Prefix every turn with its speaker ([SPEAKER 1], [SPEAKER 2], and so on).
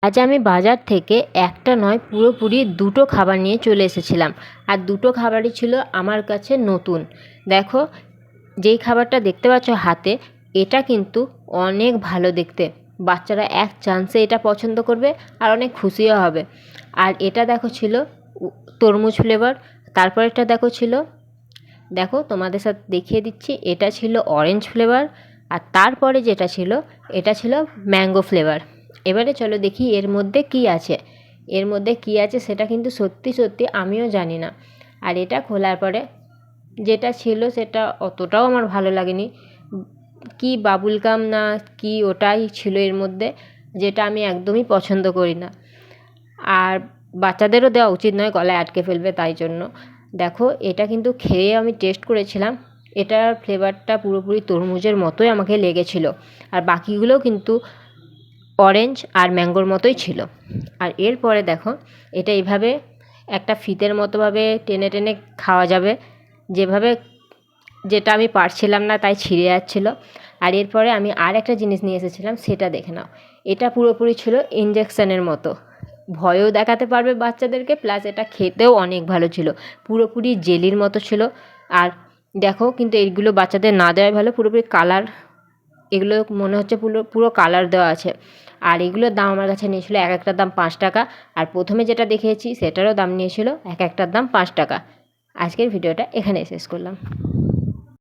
[SPEAKER 1] আজ আমি বাজার থেকে একটা নয় পুরোপুরি দুটো খাবার নিয়ে চলে এসেছিলাম। আর দুটো খাবারই ছিল আমার কাছে নতুন। দেখো, যেই খাবারটা দেখতে পাচ্ছ হাতে, এটা কিন্তু অনেক ভালো দেখতে। বাচ্চারা এক চান্সে এটা পছন্দ করবে আর অনেক খুশিও হবে। আর এটা দেখো ছিল তরমুজ ফ্লেভার। তারপরেরটা দেখো তোমাদের সাথে দেখিয়ে দিচ্ছি, এটা ছিল অরেঞ্জ ফ্লেভার। আর তারপরে যেটা ছিল, এটা ছিল ম্যাঙ্গো ফ্লেভার। এবারে চলো দেখি এর মধ্যে কি আছে। এর মধ্যে কি আছে সেটা কিন্তু সত্যি সত্যি আমিও জানি না। আর এটা খোলার পরে যেটা ছিল সেটা অতটাও আমার ভালো লাগেনি। কি বাবুল গাম না কি ওটাই ছিল এর মধ্যে, যেটা আমি একদমই পছন্দ করি না। আর বাচ্চাদেরও দেওয়া উচিত নয়, গলায় আটকে ফেলবে, তাই জন্য। দেখো, এটা কিন্তু খেয়ে আমি টেস্ট করেছিলাম, এটার ফ্লেভারটা পুরোপুরি তরমুজের মতোই আমাকে লেগেছিলো। আর বাকিগুলোও কিন্তু অরেঞ্জ আর ম্যাঙ্গোর মতোই ছিল। আর এরপরে দেখো, এটা এইভাবে একটা ফিতের মতোভাবে টেনে টেনে খাওয়া যাবে, যেভাবে, যেটা আমি পারছিলাম না তাই ছিঁড়ে যাচ্ছিলো। আর এরপরে আমি আর একটা জিনিস নিয়ে এসেছিলাম, সেটা দেখে নাও। এটা পুরোপুরি ছিল ইঞ্জেকশানের মতো, ভয়ও দেখাতে পারবে বাচ্চাদেরকে, প্লাস এটা খেতেও অনেক ভালো ছিল, পুরোপুরি জেলির মতো ছিল। আর দেখো, কিন্তু এইগুলো বাচ্চাদের না দেওয়াই ভালো, পুরোপুরি কালার, এগুলো মনে হচ্ছে পুরো পুরো কালার দেওয়া আছে। আর এগুলোর দাম আমার কাছে নিয়েছিল এক একটার দাম 5 টাকা। আর প্রথমে যেটা দেখিয়েছি সেটারও দাম নিয়েছিল এক একটার দাম 5 টাকা। আজকের ভিডিওটা এখানে শেষ করলাম।